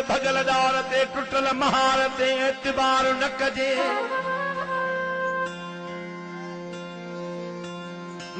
भगलदार ते टुटल महार ते एतबार न कजे।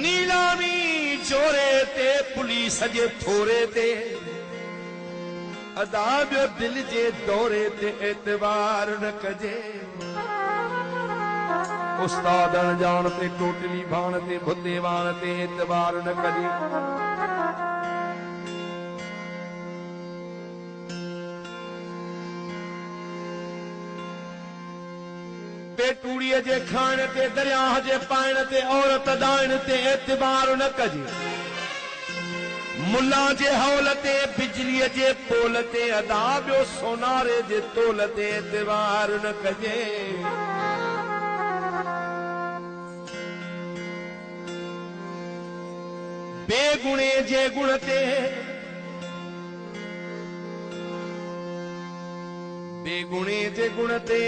नीलामी चोरे ते पुलिस जे थोरे ते अदाब दिल जे दौरे ते एतबार न कजे। उस्ताद अनजान ते टोटली भाण ते भुतेवान ते एतबार न कजे। बेटूड़ीअ जे खाइण ते दरिया जे पाइण ते औरत दाइण ते एतबार न कजे। मुल्ला जे हौल ते बिजलीअ जे पोल ते अदा ॿियो सोनारे जे तोल ते एतबार न कजे। बेगुणे जे गुण ते बेगुणे जे गुण ते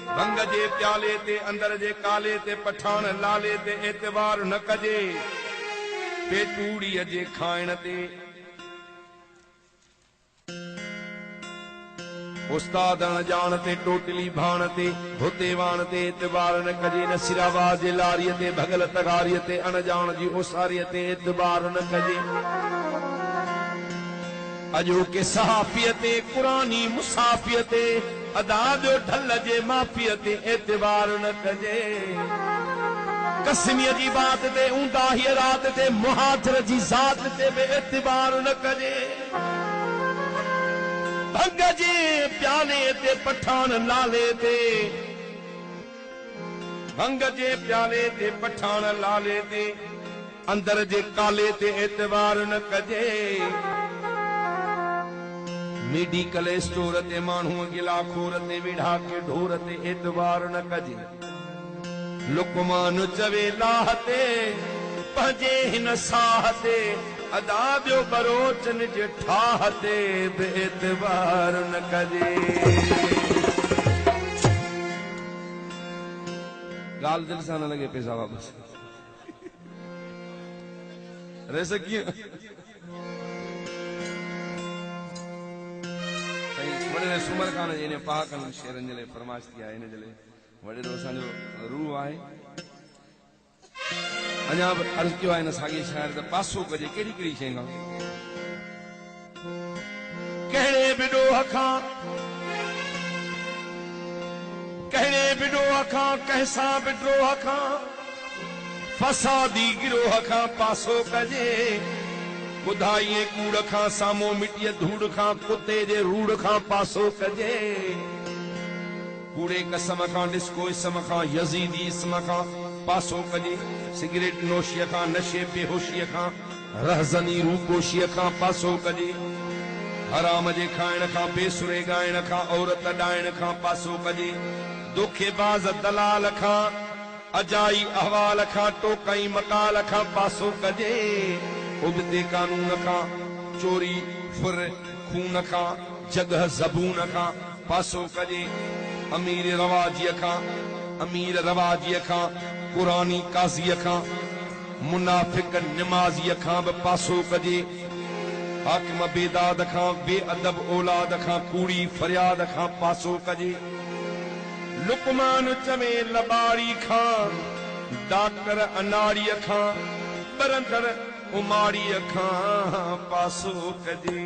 भंग जे प्याले ते अंदर जे काले ते पठान लाले ते एतबार न कजे। पेटूड़ीअ जे खाइण ते उस्ताद अनजान ते टोटली भाण ते भुतेवान ते एतबार न कजे। नसीराबाद जे लारीअ ते भगल तगारीअ ते अनजान जी ओसारीअ ते एतबार न कजे। अजो के सहाफ़ीअ ते कुरानी मुसाफ़ीअ ते अदा ॿियो ढल जे माफ़ीअ ते एतबार न कजे। कसमीअ जी बात ते ऊंदाहीअ रात ते मुहाजिर जी ज़ात ते बि एतबार न कजे। भंग जे प्याले ते पठान लाले ते भंग जे प्याले ते पठान लाले ते अंदर जे काले ते एतबार न कजे। मेडिकल स्टोर ते माण्हू गिला खोर ते विढ़ा के ढोर ते एतबार न कजे। लुकमान चवे लाह ते पंहिंजे हिन साह ते अदा ॿियो बरोचन जे ठाह ते बि एतबार न कजे। ॻाल्हि दिलि सां न लॻे पैसा वापसि रह सघी। वॾे सुमर खान जे इन पहाकनि शेरनि जे लाइ फरमाइश थी आहे। इन जे लाइ वॾे असांजो रूह आहे। अञा बि अर्ज़ु कयो आहे इन साॻे शाइर त पासो कजे कहिड़ी कहिड़ी शइ खां। कहिड़े बि ॾोह खां कहिड़े बि ॾोह खां कंहिंसां बि ड्रोह खां फसादी गिरोह खां पासो कजे। ॿुधाईअ कूड़ खां साम्हूं मिटीअ धूड़ खां कुते जे रूड़ खां पासो कजे। कूड़े कसम खां डिस्को इसम खां यज़ीदी इसम खां पासो कजे। सिगरेट नोशीअ खां नशे बेहोशीअ खां रहज़नी रूपोशीअ खां पासो कजे। हराम जे खाइण खां बेसुरे ॻाइण खां औरत ॾाइण खां पासो कजे। धोखेबाज़ दलाल खां अजाई अहवाल खां टोकई मकाल खां पासो कजे। उबते कानून खां चोरी फुर खून खां जगह ज़बून खां पासो कजे। अमीर रवाजीअ खां कुरानी काज़ीअ खां मुनाफ़िक निमाज़ीअ खां बि पासो कजे। हाकिम बेदाद खां बेअदब औलाद खां कूड़ी फरियाद खां पासो कजे। लुकमान चवे लबाड़ी खां डाकर अनाड़ीअ खां बरंदर उमाड़ीअ खां पासो कजे।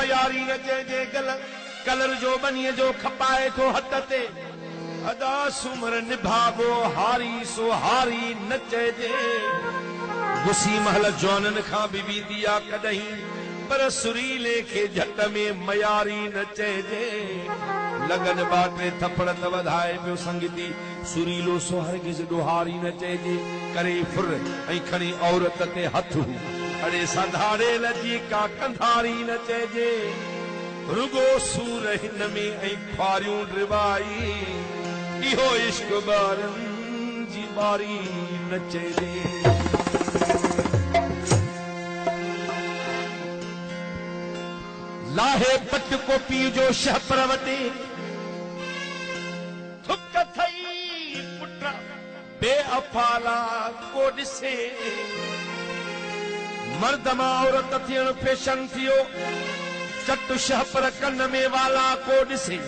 यारी न चइजे कलर जो बनीअ जो खपाए थो हथ ते अदा सुमर निभागो हारी सो हारी न चइजे। गुसी महल जवाननि खां बि बीती आ कॾहिं पर सुरीले खे झट में मयारी न चइजे। लगन बाटे थपड़ त वधाए पियो संगीती सुरीलो सो हरगिज़ ॾोहारी न चइजे। करे फुर ऐं खणी औरत ते हथ अड़े सधारे लजी का कंधारी न चइजे रुगो सूर हिन में ऐं ख्वारियूं ड्रिबाई इहो इश्क ॿारनि जी बारी न चइजे लाहे पट को पी जो शहपर वटे थुक थई पुट बेअफाला को ॾिसे मर्द मां औरत थियण फैशन थियो चट शहपर कन में वाला को ॾिसे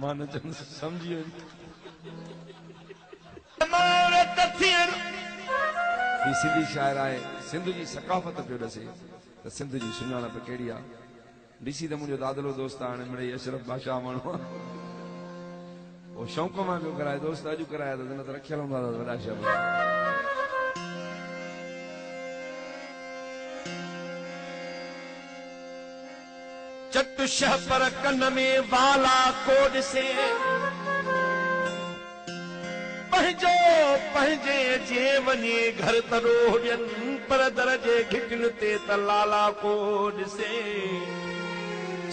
मान जन समझी औरत थियण ही सिंधी शायर आहे सिंध जी सकाफ़त पियो ॾसे त सिंध जी सुञाणप कहिड़ी आहे ॾिसी त मुंहिंजो दादलो दोस्त हाणे मिड़ई अशरफ बादशाह माण्हू आहे वो शौक़ मां पियो कराए दोस्त अॼु कराया त न त रखियल हूंदा वॾा शब्द चट शहपर कन में वाला को ॾिसे पंहिंजो पंहिंजे जे वञे घर तरो ॾियनि पर दर जे घिटिन ते त लाला को ॾिसे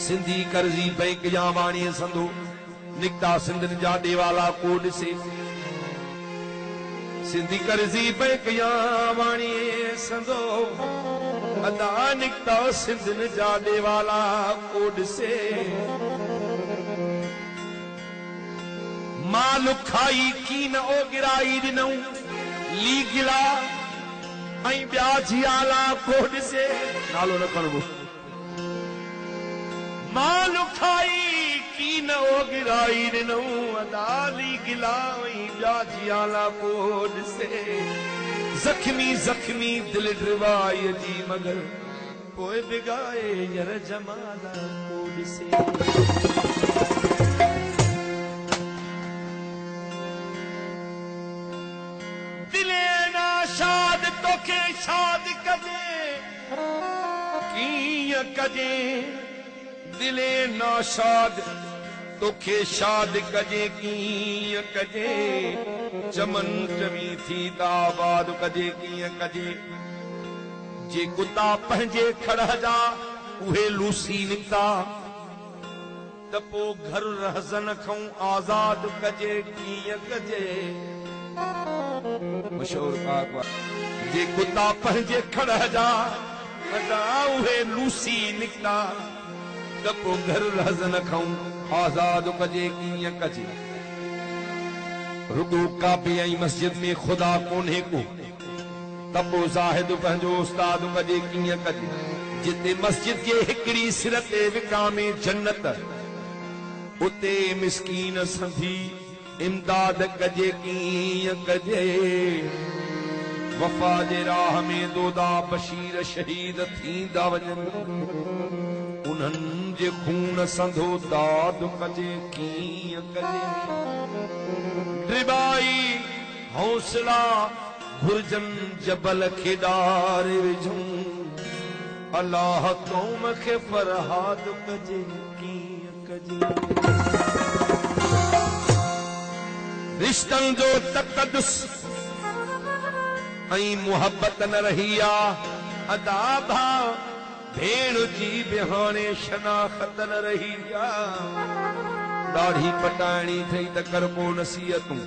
सिंधी कर्ज़ी बैंक जा वाणीअ संदो निकता सिंधन जा ॾेवाला को ॾिसे सिंधी कर्ज़ी बैंक या वाणी संदो अदा निकता सिंधन जा ॾेवाला को ॾिसे माल खाई कीन ओ गिराई ॾिनऊं ली गिला ऐं ॿिया जियाला को ॾिसे नालो न खणबो माल खाई कीन ओ गिराई ॾिनऊं अदाली गिला ऐं ॿिया जियाला को ॾिसे ज़ख्मी ज़ख्मी दिल ड्रिवाई जी मगर पोइ बिगाए यर जमाला को ॾिसे दिले ना शाद तोखे शाद कजे कीअं कजे दिले ना शाद तोखे शाद कजे कीअं कजे चमन चवी थी आबाद कजे कीअं कजे जे कुता पंहिंजे खड़ जा उहे लूसी निकता त पोइ घर रहज़न खां आज़ाद कजे कीअं कजे मशहूर पाक जे कुता पंहिंजे खड़ जा उहे लूसी निकता त पोइ घर रहज़न खां आज़ाद कजे कीअं कजे रुगो काबे ऐं मस्जिद में खुदा कोन्हे को त पोइ ज़ाहिद पंहिंजो उस्ताद कजे कीअं कजे जिते मस्जिद खे हिकिड़ी सिर ते विकामे जन्नत उते मिसकीन संधी इमदाद कजे कीअं कजे वफ़ा जे राह में दोदा बशीर शहीद थींदा वञनि उन्हनि जे खून संधो दाद कजे कीअं कजे ड्रिबाई हौसला घुर्जन जबल खे ॾारे विझूं अल्लाह क़ौम खे फरहाद कजे कीअं कजे रिश्तन जो तक़दुस ऐं मुहब्बत न रही आहे अदा भाव भेण जी बिहाणे शनाख़त न रही ॾाढी पटाइणी थई त करबो नसीहतूं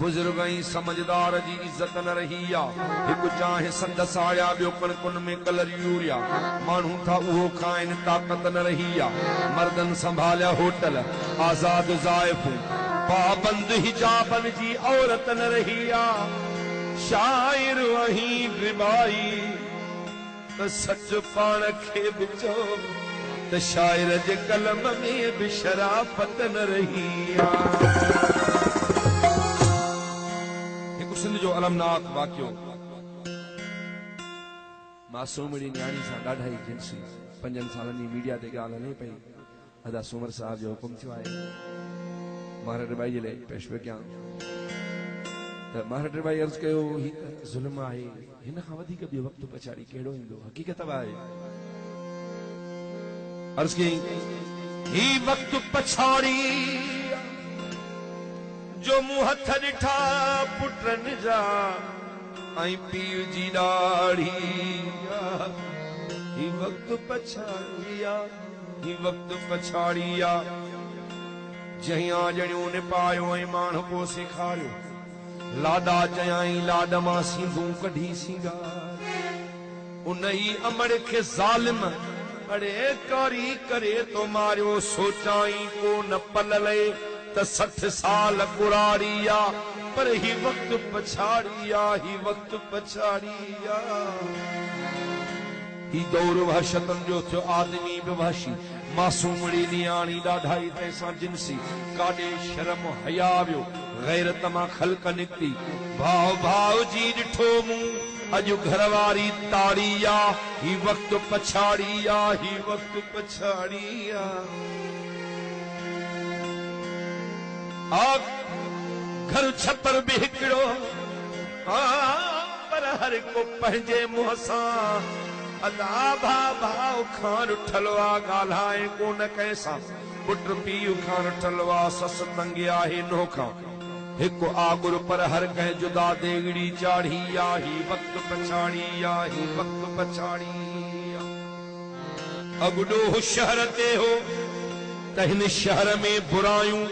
बुजुर्ग ऐं समझदार जी इज्जत न रही आहे हिकु चाहे संद साड़िया ॿियो कणकुनि में कलर यूरिया माण्हू था उहो खाइनि ताक़त न रही आहे मर्दनि संभालिया होटल आज़ाद ज़ाइफूं पाबंद हिजाबन जी औरत न रही आहे शाइर वहीं ड्रिबाई त सच पाण खे बिचो त शाइर जे कलम में बि शराफत न रही हिकु सिंध जो अलमनाक वाक़ियो मासूमड़ी न्याणी सां ॾाढा ई जिन्सी 5 सालनि जी मीडिया ते ॻाल्हि हले पई अदा सूमर साहब जो हुकुम थियो आहे महाराज भाई जे लाइ पेश पियो कयां त महाराज भाई अर्ज़ कयो ही त ज़ुल्म आहे हिन खां वधीक ॿियो वक़्तु पछाड़ी कहिड़ो ईंदो हक़ीक़त आहे अर्ज़ कई ही वक़्तु पछाड़ी जो मूं हथ ॾिठा पुटनि जा ऐं पीउ जी ॾाढ़ी ही वक़्तु पछाड़ी आ, ही वक़्तु पछाड़ी आ। जंहिं आजड़ियूं निपायो ऐं माण्हू को सेखारियो लाॾा चयाई लाॾ मां सींधूं कढी सिंगार उन ई अमड़ खे ज़ालिम अड़े कारी करे तो मारियो सोचाई को न पलले त 60 साल कुरारी आ पर ही वक़्तु पछाड़ी आ, ही वक़्तु पछाड़ी आ। ही दौर वहशतन जो थियो आदमी बि वहशी मासूमड़ी नियाणी ॾाढाई तंहिंसां जिनसी काॾे शर्म हया वियो गैरत मां ख़ल्क निकिती भाव भाव जी ॾिठो मूं अॼु घरवारी ताड़ी आ, ही वक़्तु पछाड़ी आ, ही वक़्तु पछाड़ी आ। घर छपर भी हिकिड़ो पर हर को पंहिंजे मुंहं सां अदा भाव खान उठलो आ ॻाल्हाए कोन कंहिंसां पुट पीउ खान उठलो आ सस तंगी आहे नोखां हिकु आगुर पर हर कंहिं जुदा देगड़ी चाढ़ी आ, ही वक़्तु पछाड़ी आ, ही वक़्तु पछाड़ी आ। अगुडो शहर ते हो त हिन शहर में बुरायूं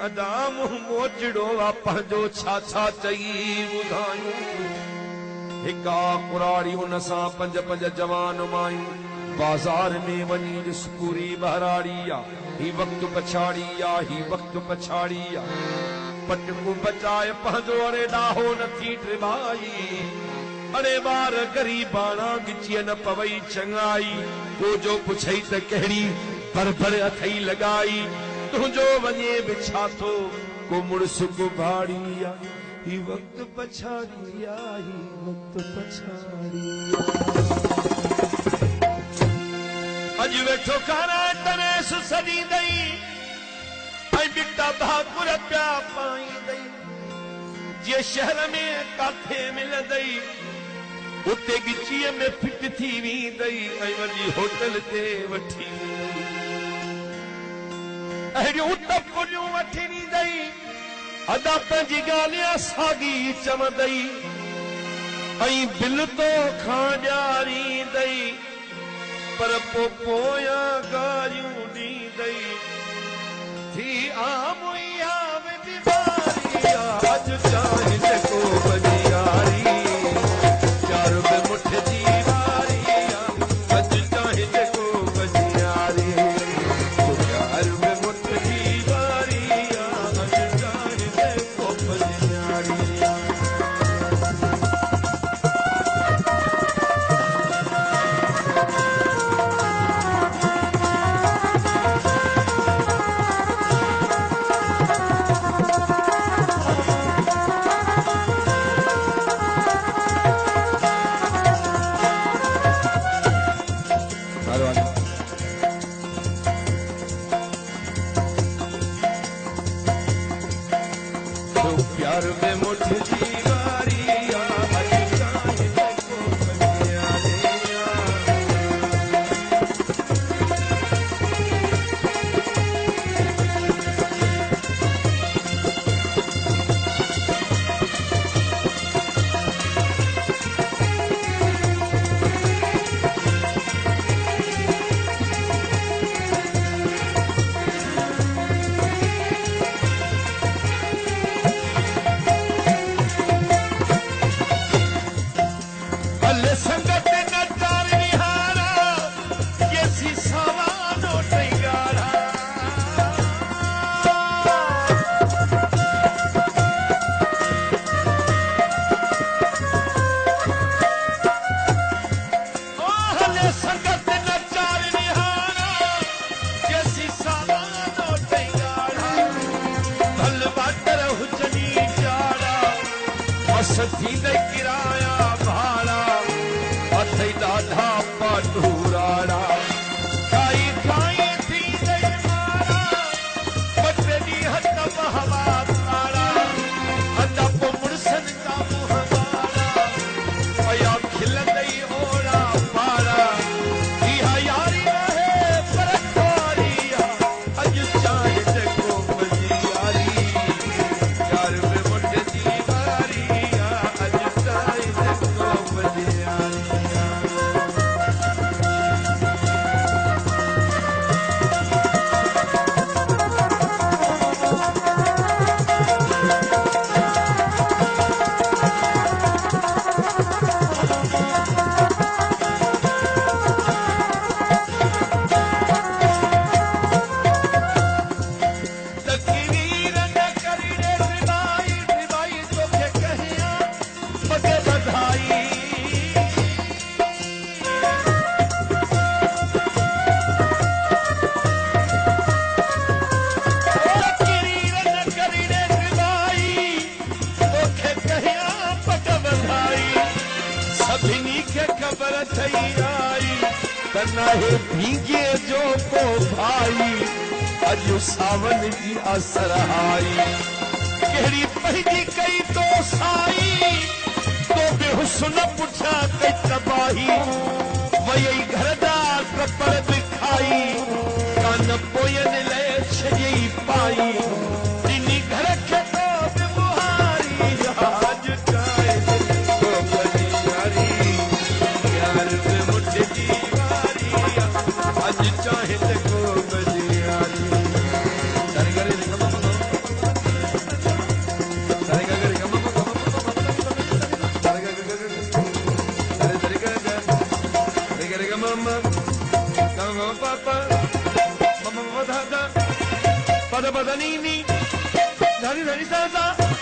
अदा मुंह मोचड़ो आ पंहिंजो छा छा चई ॿुधायूं हिका कुराड़ी उन सां 5 जवान मायूं बाज़ार में वञी ॾिस पूरी बहराड़ी आ, ही वक़्तु पछाड़ी आ, ही वक़्तु पछाड़ी आ। पटकू बचाए पंहिंजो अरे ॾाहो नथी ट्रिबाई अरे ॿार ग़रीबाणा गिचीअ न पवई चङाई को जो पुछई त कहिड़ी भर अथई लॻाई तुंहिंजो वञे बि छा थो को मुड़ुस को भाड़ी आ, ही वक़्तु पछाड़ी आ, ही वक़्तु पछाड़ी आ। अॼु वेठो कारा तनेस सॾींदई ऐं बिटा भाकुर पिया पाईंदई जे शहर में काथे मिलंदई उते गिचीअ में फिट थी वेंदई ऐं वॾी होटल ते वठी अहिड़ियूं टपुलियूं वठी ॾींदई अदा पंहिंजी ॻाल्हियां साॻी चवंदई ऐं बिल तो खां ॾियारींदई पर पोयां ॻाल्हियूं ॾींदई थी आम बीमारी अॼु चाहे जेको बनियारी 4 रुपए मुठ जी वारी अॼु चाहे जेको बनियारी थी किराया भाड़ा अथई ॾाढा पाटूराड़ा खाई खाई थी मारा बटनी हथ हवा तारा अदा पो मुड़सन का मुहवारा पया खिलंदई ओड़ा पारा इहा यारी रहे पर कारी अॼु चाहे जेको बनियारी सभिनी खे ख़बर थई आई तना हे भीगे जो को भाई अॼु सावन जी असर आई कहिड़ी पंहिंजी कई तो साई तो बेहुस्न पुठियां कई तबाही वई घर जा कपड़ बि खाई कान पोयनि लाइ छॾी पाई ॾिनी घर खे तो बि बुहारी आज चाहे तो बनी यारी यार बि मुठ जी वारी आज चाहे को बनी यारी सारे करे mama, papa, mama, pada, pada, nini, dari, da, da.